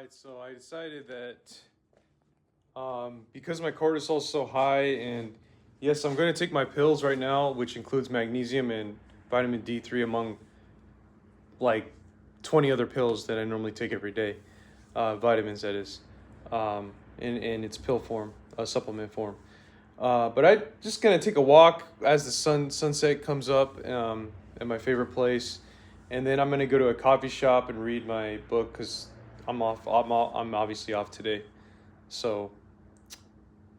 Alright, so I decided that because my cortisol is so high, and yes, I'm going to take my pills right now, which includes magnesium and vitamin D3 among like 20 other pills that I normally take every day, vitamins that is, in its pill form, supplement form. But I just gonna take a walk as the sunset comes up at my favorite place, and then I'm gonna go to a coffee shop and read my book because I'm obviously off today. So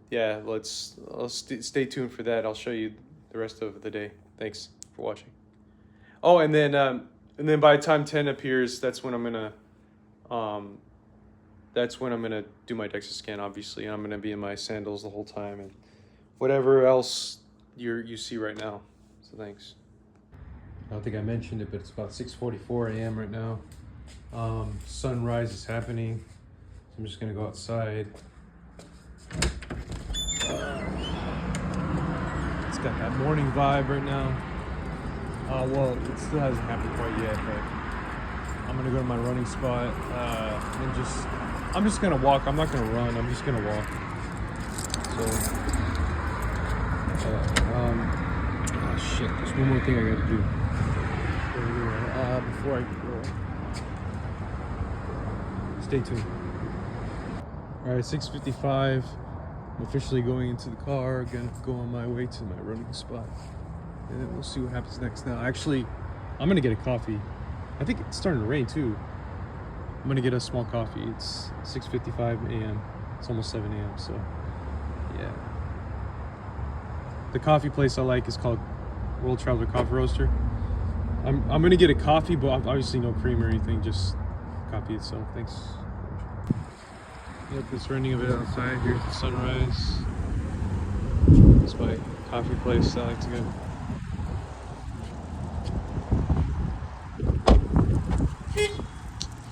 yeah, let's stay tuned for that. I'll show you the rest of the day. Thanks for watching. Oh, and then by the time 10 appears, that's when I'm gonna do my DEXA scan, obviously, and I'm gonna be in my sandals the whole time and whatever else you see right now. So thanks. I don't think I mentioned it, but it's about 6:44 a.m. right now. Sunrise is happening. So I'm just gonna go outside. It's got that morning vibe right now. Well, it still hasn't happened quite yet, but I'm gonna go to my running spot and I'm just gonna walk. I'm not gonna run. I'm just gonna walk. So, oh shit! There's one more thing I gotta do. Before I go. Stay tuned. All right, 6:55. I'm officially going into the car. Gonna go on my way to my running spot, and then we'll see what happens next. Now, actually, I'm gonna get a coffee. I think it's starting to rain too. I'm gonna get a small coffee. It's 6:55 a.m. It's almost 7 a.m. So, yeah. The coffee place I like is called World Traveler Coffee Roaster. I'm gonna get a coffee, but obviously no cream or anything, just coffee itself. Thanks. Yep, it's raining a bit outside. Here's the sunrise. It's my coffee place I like to go.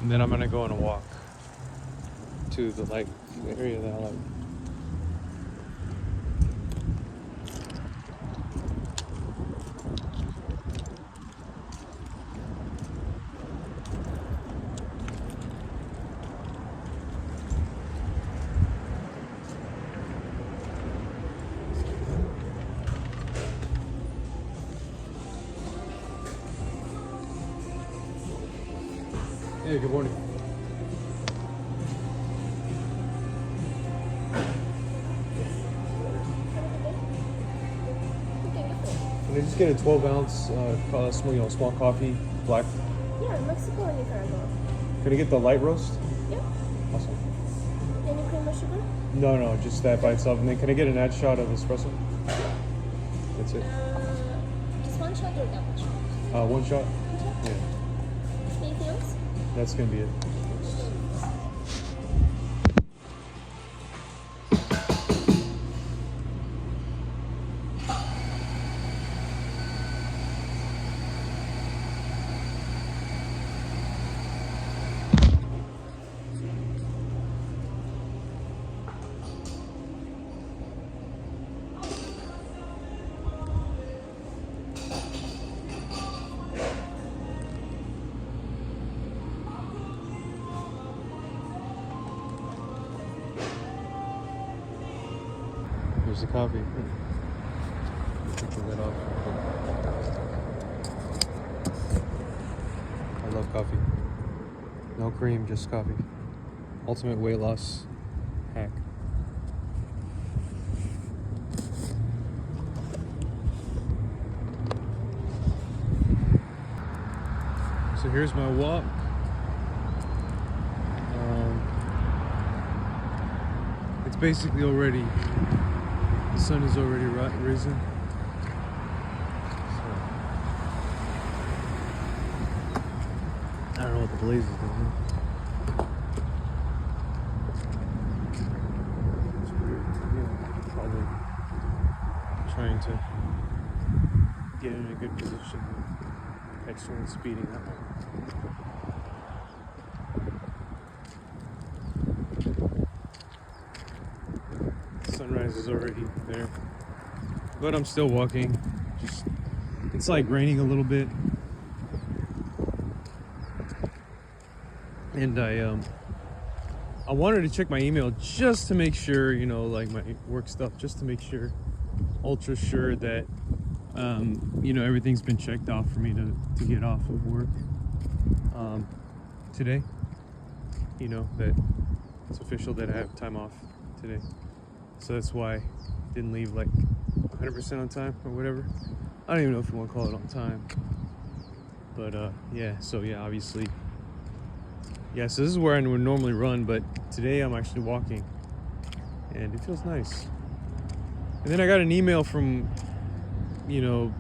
And then I'm gonna go on a walk to the area that I like. Hey, good morning. Can I just get a 12-ounce small coffee, black? Yeah, Mexico or Nicaragua. Can I get the light roast? Yep. Awesome. Any cream or sugar? No, just that by itself. And then can I get an add shot of espresso? That's it. Just one shot or double shot? One shot? One shot? Yeah. Anything else? That's gonna be it. Here's the coffee. Take the lid off. I love coffee. No cream, just coffee. Ultimate weight loss hack. So here's my walk. It's basically already, the sun is already risen. So, I don't know what the blaze is doing. It's weird. Yeah, probably trying to get in a good position to catch someone speeding that way. Sunrise is already there, but I'm still walking. It's like raining a little bit, and I wanted to check my email just to make sure, you know, like my work stuff, just to make sure, ultra sure that, you know, everything's been checked off for me to get off of work today. You know, that it's official that I have time off today. So that's why I didn't leave like 100% on time or whatever. I don't even know if you want to call it on time. But yeah, so yeah, obviously. Yeah, so this is where I would normally run, but today I'm actually walking. And it feels nice. And then I got an email from, you know,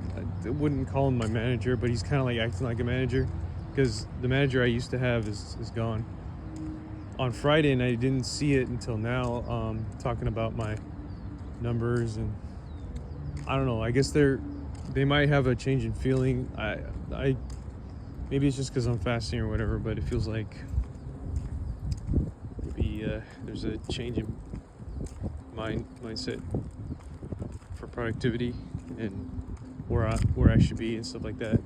I wouldn't call him my manager, but he's kind of like acting like a manager. Because the manager I used to have is gone. On Friday, and I didn't see it until now, talking about my numbers, and I don't know, I guess they might have a change in feeling. I maybe it's just because I'm fasting or whatever, but it feels like maybe there's a change in mindset for productivity and where I should be and stuff like that.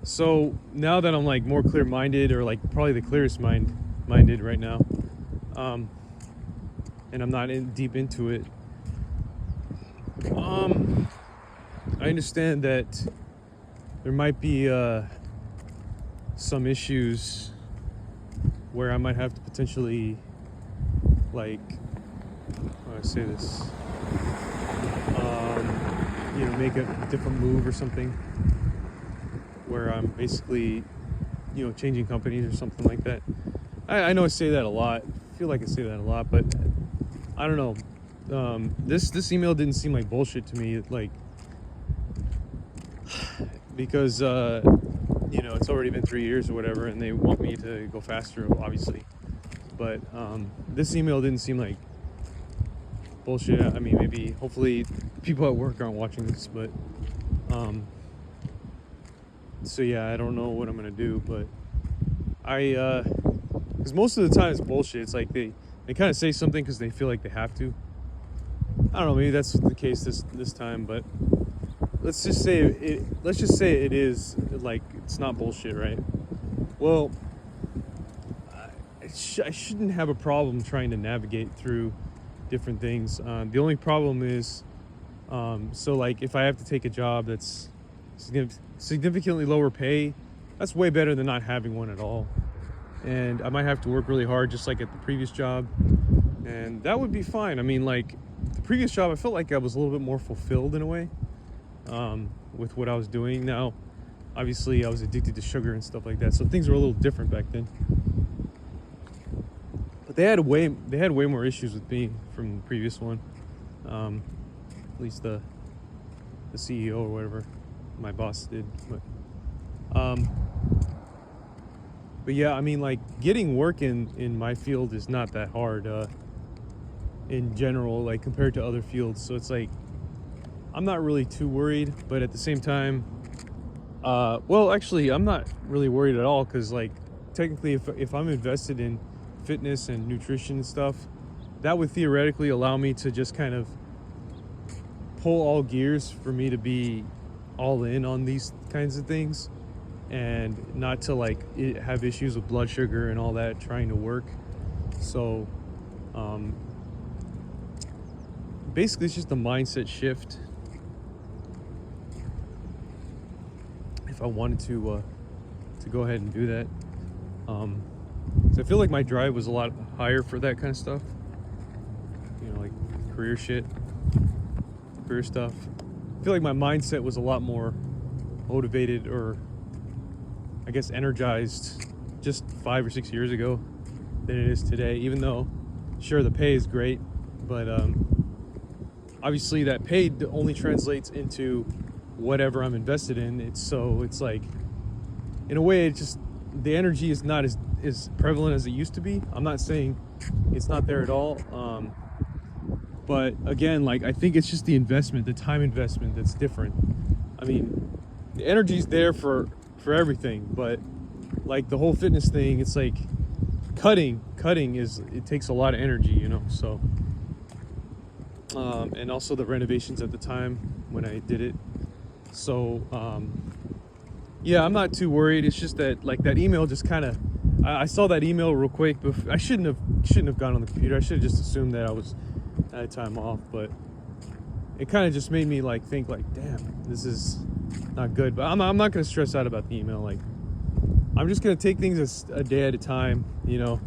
So now that I'm like more clear-minded, or like probably the clearest minded right now, and I'm not deep into it, I understand that there might be some issues where I might have to potentially, like, how do I say this, you know, make a different move or something, where I'm basically, you know, changing companies or something like that. I know I say that a lot. I feel like I say that a lot, but I don't know. This email didn't seem like bullshit to me, like, because you know, it's already been 3 years or whatever, and they want me to go faster, obviously. But this email didn't seem like bullshit. I mean, maybe, hopefully, people at work aren't watching this, but so yeah, I don't know what I'm gonna do, but because most of the time it's bullshit. It's like they kind of say something because they feel like they have to. I don't know, maybe that's the case this time, but let's just say it is, like, it's not bullshit, right? Well, I shouldn't have a problem trying to navigate through different things. The only problem is, so like, if I have to take a job that's significantly lower pay, that's way better than not having one at all. And I might have to work really hard, just like at the previous job, and that would be fine. I mean, like, the previous job, I felt like I was a little bit more fulfilled in a way, with what I was doing. Now, obviously, I was addicted to sugar and stuff like that, so things were a little different back then. But they had way more issues with me from the previous one. At least the CEO or whatever, my boss did. But yeah, I mean, like, getting work in my field is not that hard in general, like, compared to other fields. So it's like, I'm not really too worried, but at the same time, well, actually, I'm not really worried at all, because, like, technically, if I'm invested in fitness and nutrition and stuff, that would theoretically allow me to just kind of pull all gears for me to be all in on these kinds of things, and not to, like, have issues with blood sugar and all that trying to work. So basically, it's just a mindset shift. If I wanted to go ahead and do that, so I feel like my drive was a lot higher for that kind of stuff, you know, like career stuff. I feel like my mindset was a lot more motivated, or I guess energized, just 5 or 6 years ago than it is today. Even though, sure, the pay is great, but obviously that pay only translates into whatever I'm invested in. It's like, in a way, it's just, the energy is not as prevalent as it used to be. I'm not saying it's not there at all, but again, like, I think it's just the investment, the time investment, that's different. I mean, the energy's there for everything, but like the whole fitness thing, it's like cutting it takes a lot of energy, you know. So and also the renovations at the time when I did it. So Yeah, I'm not too worried. It's just that like that email just kind of, I saw that email real quick. But I shouldn't have gone on the computer. I should have just assumed that I had time off. But it kind of just made me like think like, damn, this is not good. But I'm not gonna stress out about the email. Like, I'm just gonna take things a day at a time. You know,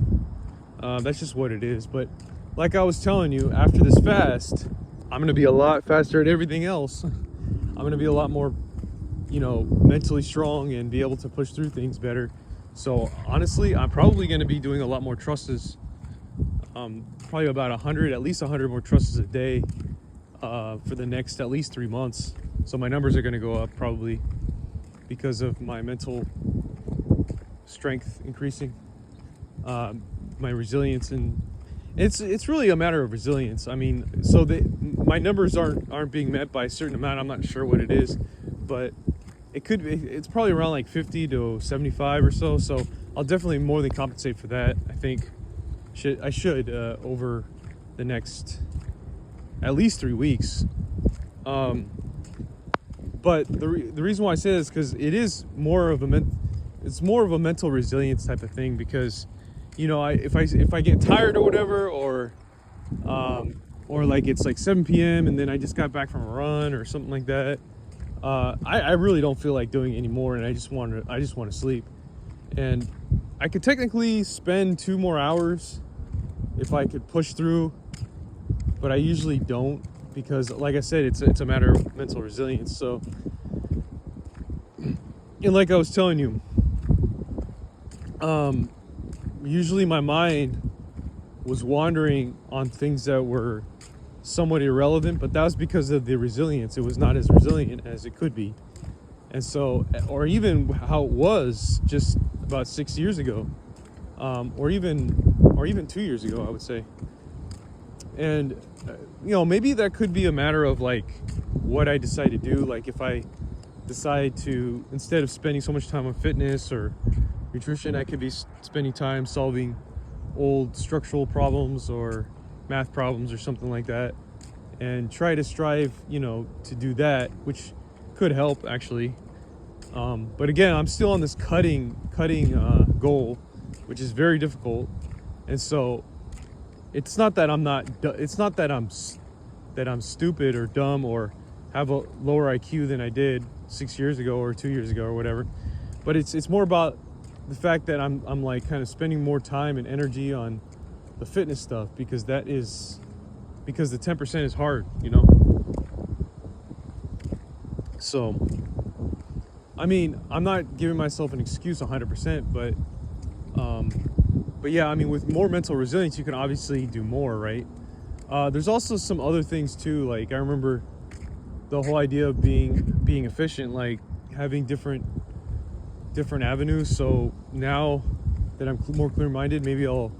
that's just what it is. But like I was telling you, after this fast, I'm gonna be a lot faster at everything else. I'm gonna be a lot more, you know, mentally strong and be able to push through things better. So honestly, I'm probably going to be doing a lot more trusses, probably about 100, at least 100 more trusses a day for the next at least 3 months. So my numbers are going to go up probably because of my mental strength increasing, my resilience, and it's really a matter of resilience. I mean, so my numbers aren't being met by a certain amount. I'm not sure what it is, but it's probably around like 50 to 75 or so. So I'll definitely more than compensate for that. I think I should over the next at least 3 weeks. But the reason why I say this is because it is more of a mental resilience type of thing. Because, you know, if I get tired or whatever, or like it's like 7 p.m. and then I just got back from a run or something like that. I really don't feel like doing it anymore, and I just want to sleep. And I could technically spend 2 more hours if I could push through, but I usually don't, because like I said, it's a matter of mental resilience. So, and like I was telling you, usually my mind was wandering on things that were somewhat irrelevant, but that was because of the resilience. It was not as resilient as it could be. And so, or even how it was just about 6 years ago, or even 2 years ago, I would say. And you know, maybe that could be a matter of like what I decide to do. Like if I decide to, instead of spending so much time on fitness or nutrition, I could be spending time solving old structural problems or math problems or something like that, and try to strive, you know, to do that, which could help actually. But again, I'm still on this cutting goal, which is very difficult. And so it's not that I'm stupid or dumb or have a lower IQ than I did 6 years ago or 2 years ago or whatever. But it's more about the fact that I'm like kind of spending more time and energy on the fitness stuff, because the 10% is hard, you know. So I mean, I'm not giving myself an excuse 100%, but yeah, I mean, with more mental resilience, you can obviously do more, right? There's also some other things too. Like I remember the whole idea of being efficient, like having different avenues. So now that I'm more clear-minded, maybe I'll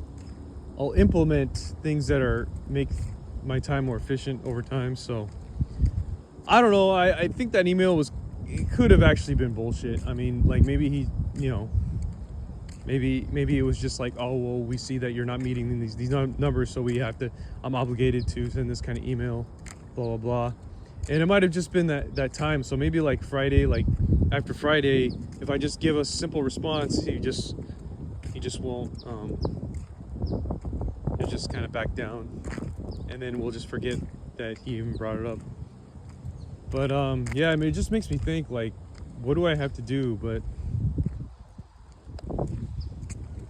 implement things that make my time more efficient over time. So I don't know. I think that email it could have actually been bullshit. I mean, like maybe he, you know, maybe it was just like, oh well, we see that you're not meeting these numbers, so I'm obligated to send this kind of email, blah blah blah. And it might have just been that time. So maybe like Friday, like after Friday, if I just give a simple response, he just won't. He'll just kind of back down, and then we'll just forget that he even brought it up. But yeah, I mean, it just makes me think like, what do I have to do? But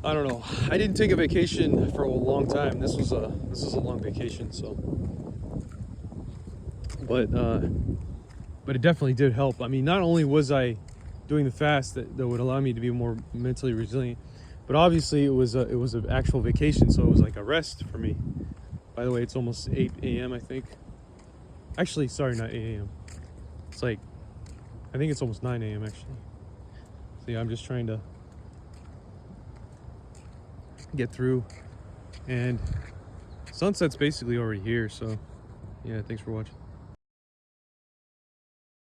I don't know. I didn't take a vacation for a long time. This was a long vacation, so. But it definitely did help. I mean, not only was I doing the fast that would allow me to be more mentally resilient, but obviously it was an actual vacation, so it was like a rest for me. By the way, it's almost 8 a.m. I think. Actually, sorry, not 8 a.m. It's like, I think it's almost 9 a.m. actually. So yeah, I'm just trying to get through, and sunset's basically already here. So yeah, thanks for watching.